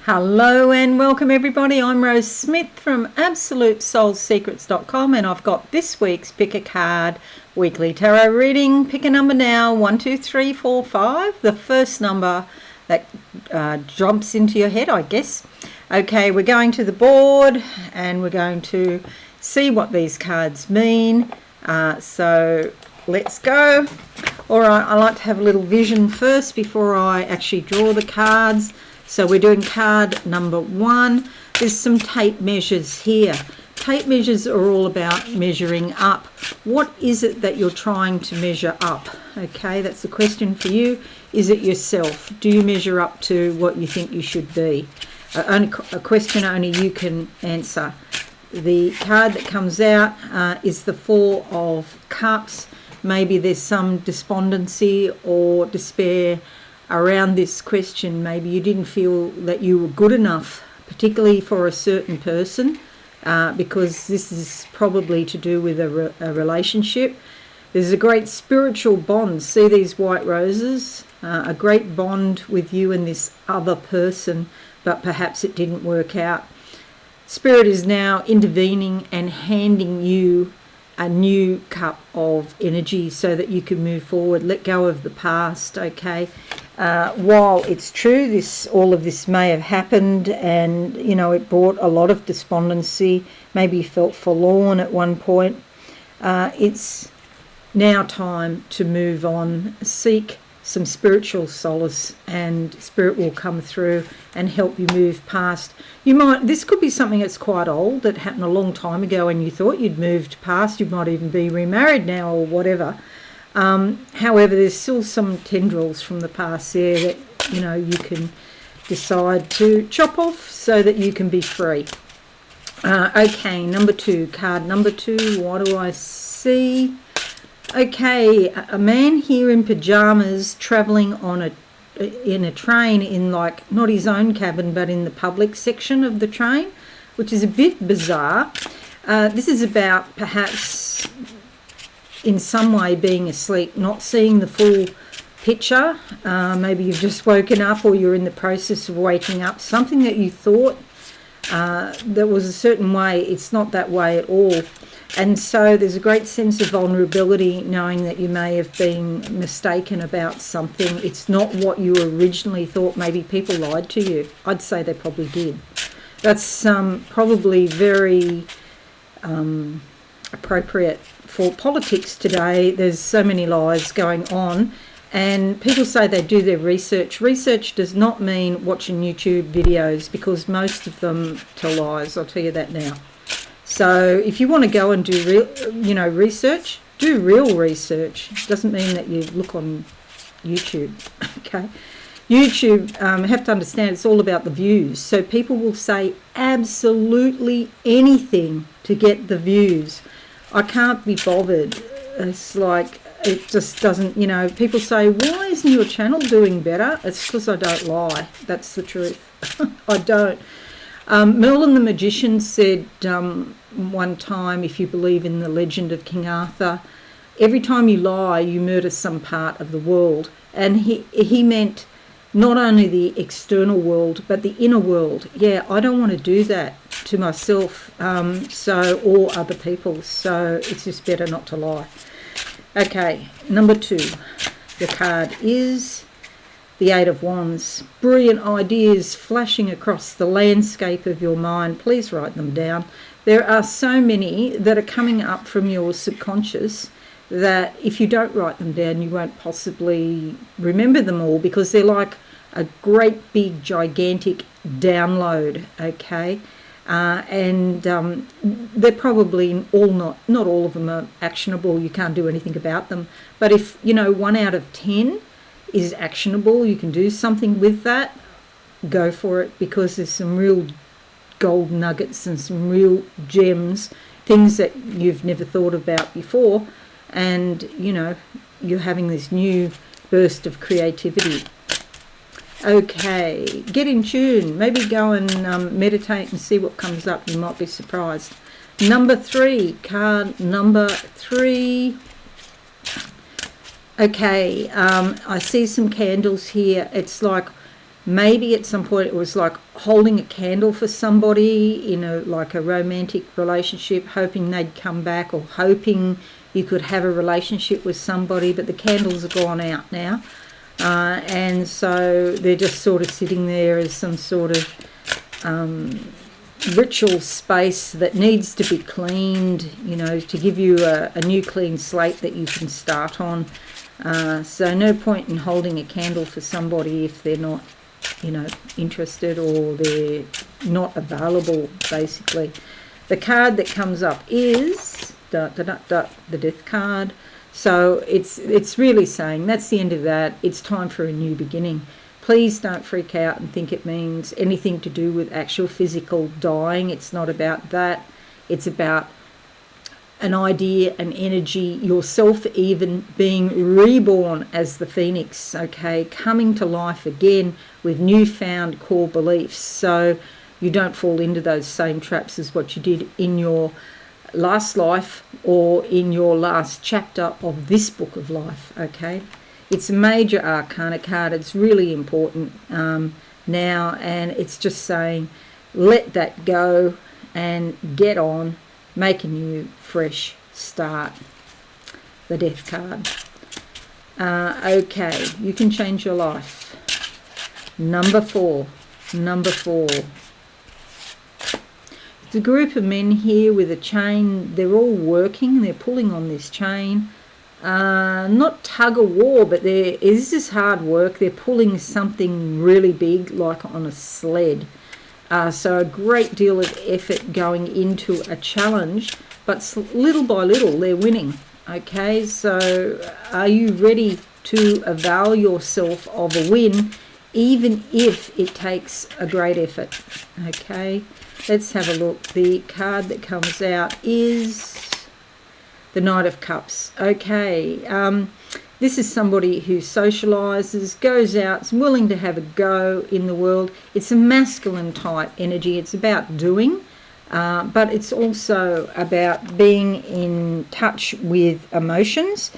Hello and welcome everybody. I'm Rose Smith from AbsoluteSoulSecrets.com and I've got this week's Pick a Card weekly tarot reading. Pick a number now, 1, 2, 3, 4, 5. The first number that jumps into your head, I guess. Okay, we're going to the board and we're going to see what these cards mean. So let's go. All right, I like to have a little vision first before I actually draw the cards. So we're doing card number 1. There's some tape measures here. Tape measures are all about measuring up. What is it that you're trying to measure up? Okay, that's the question for you. Is it yourself? Do you measure up to what you think you should be? A question only you can answer. The card that comes out is the Four of Cups. Maybe there's some despondency or despair around this question. Maybe you didn't feel that you were good enough, particularly for a certain person, because this is probably to do with a relationship. There's a great spiritual bond. See these white roses? A great bond with you and this other person, but perhaps it didn't work out. Spirit is now intervening and handing you a new cup of energy so that you can move forward, let go of the past, okay? While it's true, all of this may have happened and, you know, it brought a lot of despondency, maybe you felt forlorn at one point, it's now time to move on, seek some spiritual solace, and Spirit will come through and help you move past. This could be something that's quite old, that happened a long time ago and you thought you'd moved past. You might even be remarried now or whatever. However, there's still some tendrils from the past there that, you know, you can decide to chop off so that you can be free. Okay, number 2, card number 2, what do I see? Okay, a man here in pajamas travelling in a train in, like, not his own cabin but in the public section of the train, which is a bit bizarre. This is about perhaps in some way being asleep, not seeing the full picture. Maybe you've just woken up or you're in the process of waking up. Something that you thought that was a certain way, it's not that way at all. And so there's a great sense of vulnerability, knowing that you may have been mistaken about something. It's not what you originally thought. Maybe people lied to you. I'd say they probably did. That's probably very appropriate for politics today. There's so many lies going on, and people say they do their research. Research does not mean watching YouTube videos, because most of them tell lies. I'll tell you that now. So if you want to go and do real, research, do real research. It doesn't mean that you look on YouTube. Okay, YouTube, have to understand, it's all about the views. So people will say absolutely anything to get the views. I can't be bothered. It's like, it just doesn't, people say, why isn't your channel doing better? It's because I don't lie. That's the truth. I don't. Merlin the Magician said one time, if you believe in the legend of King Arthur, every time you lie, you murder some part of the world. And he meant not only the external world, but the inner world. Yeah, I don't want to do that to myself or other people. So it's just better not to lie. Okay, number 2. The card is the Eight of Wands. Brilliant ideas flashing across the landscape of your mind. Please write them down. There are so many that are coming up from your subconscious that if you don't write them down, you won't possibly remember them all, because they're like a great big gigantic download, okay? They're probably all not all of them are actionable. You can't do anything about them. But if, 1 out of 10 is actionable, you can do something with that, go for it, because there's some real gold nuggets and some real gems, things that you've never thought about before, and you're having this new burst of creativity. Okay, get in tune, maybe go and meditate and see what comes up. You might be surprised. Number 3, card number 3. Okay, I see some candles here. It's like Maybe at some point it was like holding a candle for somebody in a romantic relationship, hoping they'd come back, or hoping you could have a relationship with somebody, but the candles have gone out now. And so they're just sort of sitting there as some sort of ritual space that needs to be cleaned, to give you a new clean slate that you can start on. So no point in holding a candle for somebody if they're not, interested, or they're not available, basically. The card that comes up is the Death card. So it's really saying that's the end of that. It's time for a new beginning. Please don't freak out and think it means anything to do with actual physical dying. It's not about that. It's about an idea, an energy, yourself even being reborn as the phoenix, okay, coming to life again with newfound core beliefs, so you don't fall into those same traps as what you did in your last life or in your last chapter of this book of life, okay. It's a major arcana card. It's really important now, and it's just saying let that go and get on, make a new fresh start. The Death card. Okay, you can change your life. Number four. It's a group of men here with a chain. They're all working, they're pulling on this chain. Not tug of war, but this is hard work. They're pulling something really big, like on a sled. So a great deal of effort going into a challenge, but little by little they're winning. Okay, so are you ready to avail yourself of a win, even if it takes a great effort? Okay, let's have a look. The card that comes out is the Knight of Cups. Okay, this is somebody who socialises, goes out, is willing to have a go in the world. It's a masculine type energy. It's about doing, but it's also about being in touch with emotions.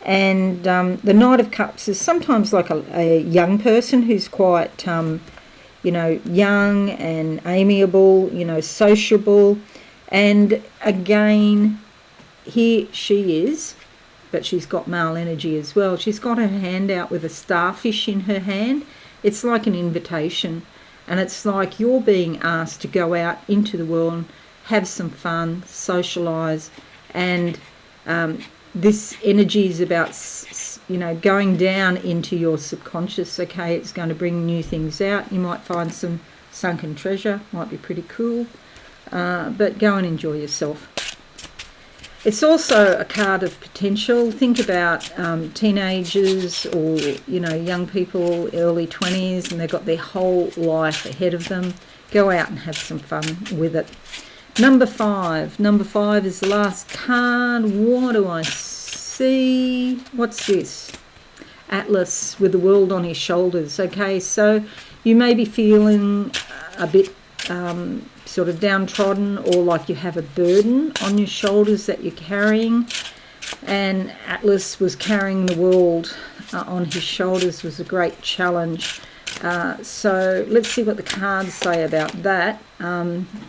And the Knight of Cups is sometimes like a young person who's quite, young and amiable, sociable. And again, here she is, but she's got male energy as well. She's got her hand out with a starfish in her hand. It's like an invitation, and it's like you're being asked to go out into the world, have some fun, socialise, and this energy is about, going down into your subconscious. Okay, it's going to bring new things out. You might find some sunken treasure, might be pretty cool, but go and enjoy yourself. It's also a card of potential. Think about teenagers or, young people, early 20s, and they've got their whole life ahead of them. Go out and have some fun with it. Number 5. Number 5 is the last card. What do I see? What's this? Atlas with the world on his shoulders. Okay, so you may be feeling a bit sort of downtrodden, or like you have a burden on your shoulders that you're carrying, and Atlas was carrying the world on his shoulders. Was a great challenge. So let's see what the cards say about that.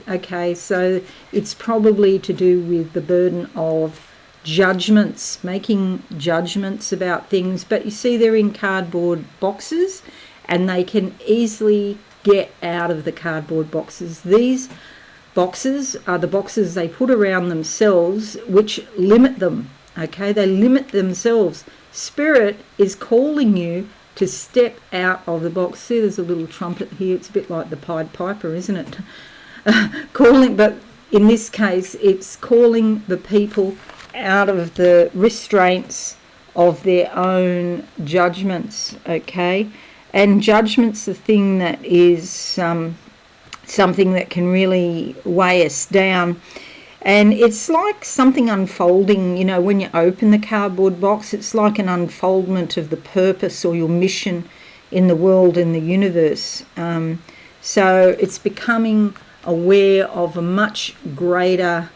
Okay, so it's probably to do with the burden of judgments, making judgments about things, but you see they're in cardboard boxes and they can easily get out of the cardboard boxes. These boxes are the boxes they put around themselves, which limit them. Okay, they limit themselves. Spirit is calling you to step out of the box. See, there's a little trumpet here. It's a bit like the Pied Piper, isn't it? But in this case, it's calling the people out of the restraints of their own judgments. Okay. And judgment's the thing that is something that can really weigh us down. And it's like something unfolding, when you open the cardboard box, it's like an unfoldment of the purpose or your mission in the world, in the universe. So it's becoming aware of a much greater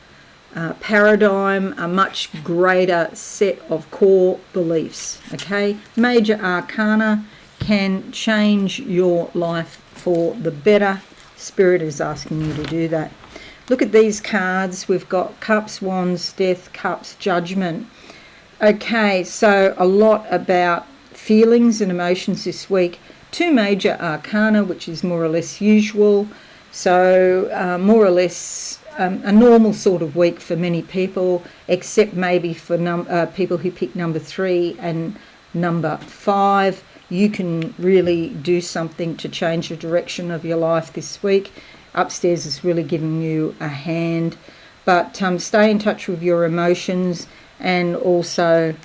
paradigm, a much greater set of core beliefs. Okay, major arcana. can change your life for the better. Spirit is asking you to do that. Look at these cards. We've got Cups, Wands, Death, Cups, Judgment. Okay, so a lot about feelings and emotions this week. 2 major arcana, which is more or less usual. So more or less a normal sort of week for many people, except maybe for people who pick number 3 and number 5. You can really do something to change the direction of your life this week. Upstairs is really giving you a hand. But stay in touch with your emotions, and also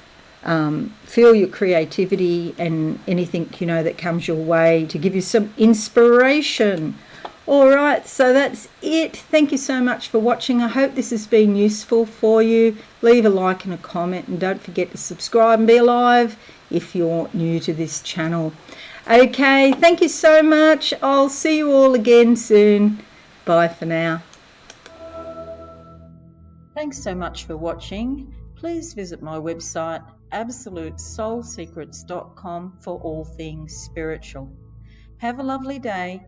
feel your creativity and anything, that comes your way to give you some inspiration. All right, so that's it. Thank you so much for watching. I hope this has been useful for you. Leave a like and a comment, and don't forget to subscribe and be alive if you're new to this channel. Okay, thank you so much. I'll see you all again soon. Bye for now. Thanks so much for watching. Please visit my website absolutesoulsecrets.com for all things spiritual. Have a lovely day.